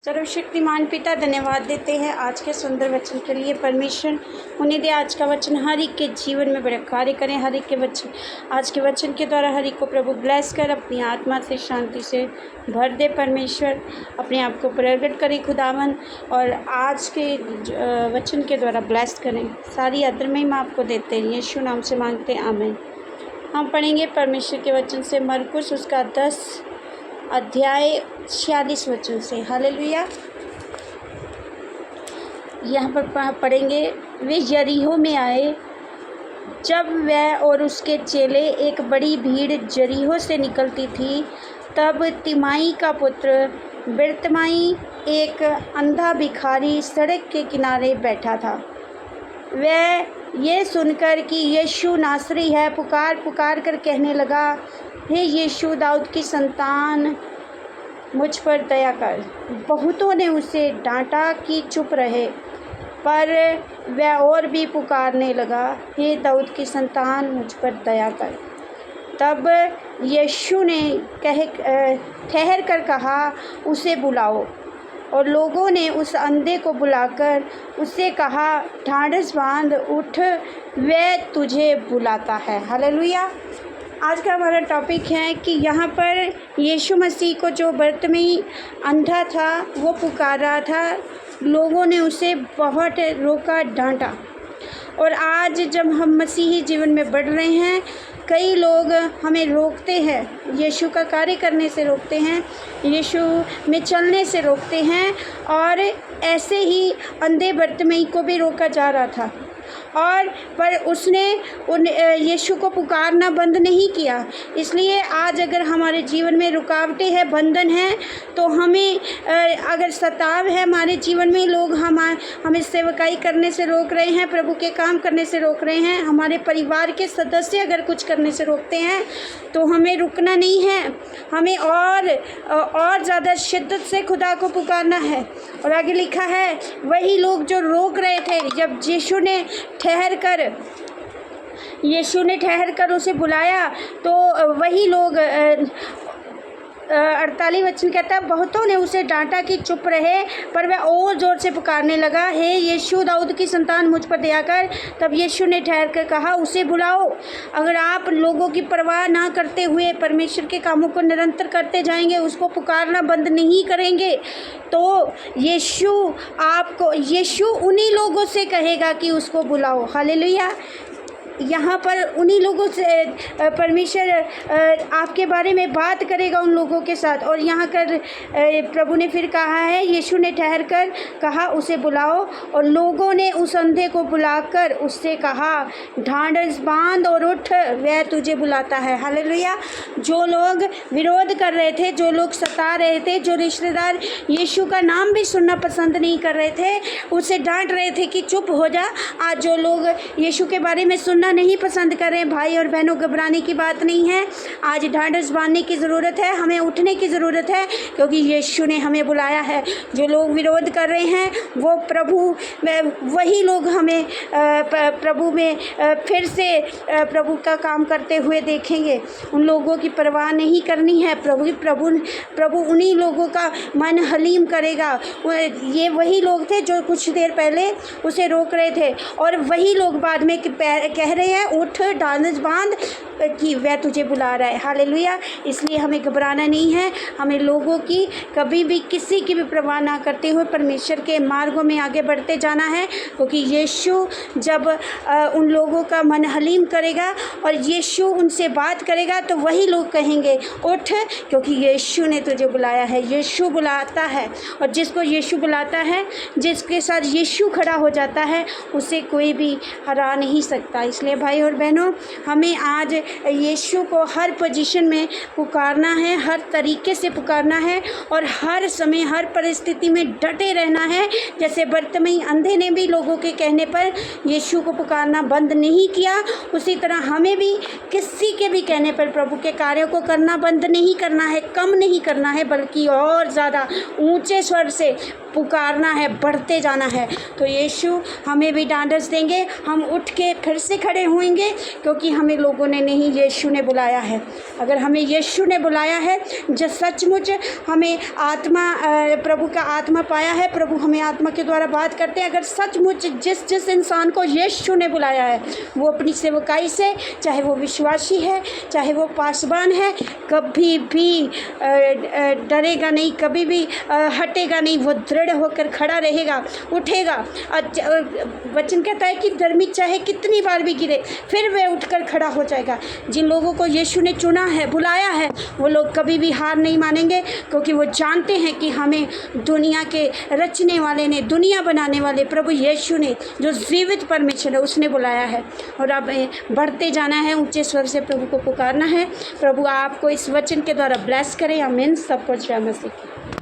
सर्वशक्तिमान पिता धन्यवाद देते हैं आज के सुंदर वचन के लिए। परमेश्वर उन्हें दे आज का वचन हर एक के जीवन में बड़े कार्य करें। हर एक के वचन आज के वचन के द्वारा हर एक को प्रभु ब्लेस कर अपनी आत्मा से शांति से भर दे। परमेश्वर अपने आप को प्रकट करें खुदावन और आज के वचन के द्वारा ब्लेस करें। सारी आदर महिमा आपको देते हैं, यीशु नाम से मांगते हैं, आमीन। हम पढ़ेंगे परमेश्वर के वचन से मरकुस उसका 10 अध्याय 46 वचन से। हालेलुया। यहाँ पर पढ़ेंगे, वे यरीहो में आए। जब वह और उसके चेले एक बड़ी भीड़ यरीहो से निकलती थी, तब तिमाई का पुत्र बिरतमाई एक अंधा भिखारी सड़क के किनारे बैठा था। वह ये सुनकर कि यीशु नासरी है, पुकार पुकार कर कहने लगा, हे यीशु दाऊद की संतान, मुझ पर दया कर। बहुतों ने उसे डांटा कि चुप रहे, पर वह और भी पुकारने लगा, हे दाऊद की संतान, मुझ पर दया कर। तब यीशु ने ठहर कर कहा, उसे बुलाओ। और लोगों ने उस अंधे को बुलाकर उससे कहा, ढाढ़स बांध, उठ, वह तुझे बुलाता है। हालेलुया। आज का हमारा टॉपिक है कि यहाँ पर यीशु मसीह को जो बर्तिमाई अंधा था वो पुकार रहा था। लोगों ने उसे बहुत रोका, डांटा। और आज जब हम मसीही जीवन में बढ़ रहे हैं, कई लोग हमें रोकते हैं, यीशु का कार्य करने से रोकते हैं, यीशु में चलने से रोकते हैं। और ऐसे ही अंधे बर्तिमाई को भी रोका जा रहा था और पर उसने यीशु को पुकारना बंद नहीं किया। इसलिए आज अगर हमारे जीवन में रुकावटें हैं, बंधन हैं, तो हमें अगर सताव है हमारे जीवन में, लोग हमें सेवकाई करने से रोक रहे हैं, प्रभु के काम करने से रोक रहे हैं, हमारे परिवार के सदस्य अगर कुछ करने से रोकते हैं, तो हमें रुकना नहीं है, हमें और ज़्यादा शिद्दत से खुदा को पुकारना है। और आगे लिखा है, वही लोग जो रोक रहे थे, जब यीशु ने ठहर कर उसे बुलाया, तो वही लोग 48 वचन कहता है, बहुतों ने उसे डांटा कि चुप रहे, पर वह और ज़ोर से पुकारने लगा, हे यीशु दाऊद की संतान, मुझ पर दया कर। तब यीशु ने ठहर कर कहा, उसे बुलाओ। अगर आप लोगों की परवाह ना करते हुए परमेश्वर के कामों को निरंतर करते जाएंगे, उसको पुकारना बंद नहीं करेंगे, तो यीशु उन्हीं लोगों से कहेगा कि उसको बुलाओ। हालेलुया। यहाँ पर उन्हीं लोगों से परमेश्वर आपके बारे में बात करेगा, उन लोगों के साथ। और यहाँ कर प्रभु ने फिर कहा है, यीशु ने ठहर कर कहा, उसे बुलाओ। और लोगों ने उस अंधे को बुलाकर उससे कहा, ढाढ़स बांध और उठ, वह तुझे बुलाता है। हालेलुया। जो लोग विरोध कर रहे थे, जो लोग सता रहे थे, जो रिश्तेदार यीशु का नाम भी सुनना पसंद नहीं कर रहे थे, उसे डांट रहे थे कि चुप हो जा। आज जो लोग यीशु के बारे में सुनना नहीं पसंद कर रहे हैं, भाई और बहनों, घबराने की बात नहीं है। आज ढाढ़स बांधने की ज़रूरत है, हमें उठने की ज़रूरत है, क्योंकि यीशु ने हमें बुलाया है। जो लोग विरोध कर रहे हैं, वो वही लोग हमें प्रभु में फिर से प्रभु का काम करते हुए देखेंगे। उन लोगों की परवाह नहीं करनी है। प्रभु उन्हीं लोगों का मन हलीम करेगा। ये वही लोग थे जो कुछ देर पहले उसे रोक रहे थे, और वही लोग बाद में कह रहे हैं, उठ, ढाढ़स बांध, कि वह तुझे बुला रहा है। हालेलुया। इसलिए हमें घबराना नहीं है, हमें लोगों की कभी भी किसी की भी परवाह ना करते हुए परमेश्वर के मार्गों में आगे बढ़ते जाना है। क्योंकि यीशु जब उन लोगों का मन हलीम करेगा और यीशु उनसे बात करेगा, तो वही लोग कहेंगे, उठ, क्योंकि यीशु ने तुझे बुलाया है। यीशु बुलाता है, और जिसको यीशु बुलाता है, जिसके साथ यीशु खड़ा हो जाता है, उसे कोई भी हरा नहीं सकता। इसलिए भाई और बहनों, हमें आज यीशु को हर पोजीशन में पुकारना है, हर तरीके से पुकारना है, और हर समय हर परिस्थिति में डटे रहना है। जैसे बर्तिमाई अंधे ने भी लोगों के कहने पर यीशु को पुकारना बंद नहीं किया, उसी तरह हमें भी किसी के भी कहने पर प्रभु के कार्यों को करना बंद नहीं करना है, कम नहीं करना है, बल्कि और ज़्यादा ऊंचे स्वर से पुकारना है, बढ़ते जाना है। तो यीशु हमें भी ढांढस देंगे, हम उठ के फिर से खड़े होंगे, क्योंकि हमें लोगों ने नहीं, यीशु ने बुलाया है। अगर हमें यीशु ने बुलाया है, जो सचमुच हमें आत्मा, प्रभु का आत्मा पाया है, प्रभु हमें आत्मा के द्वारा बात करते हैं। अगर सचमुच जिस इंसान को यीशु ने बुलाया है, वो अपनी सेवकाई से, चाहे वो विश्वासी है, चाहे वो पासवान है, कभी भी डरेगा नहीं, कभी भी हटेगा नहीं, वो दृढ़ होकर खड़ा रहेगा, उठेगा। वचन कहता है कि धर्मी चाहे कितनी बार भी गिरे, फिर वह उठकर खड़ा हो जाएगा। जिन लोगों को यीशु ने चुना है, बुलाया है, वो लोग कभी भी हार नहीं मानेंगे, क्योंकि वो जानते हैं कि हमें दुनिया के रचने वाले ने, दुनिया बनाने वाले प्रभु यीशु ने, जो जीवित परमेश्वर है, उसने बुलाया है। और अब बढ़ते जाना है, ऊंचे स्वर से प्रभु को पुकारना है। प्रभु आपको इस वचन के द्वारा ब्लेस करें। आमीन। सबको जय मसीह।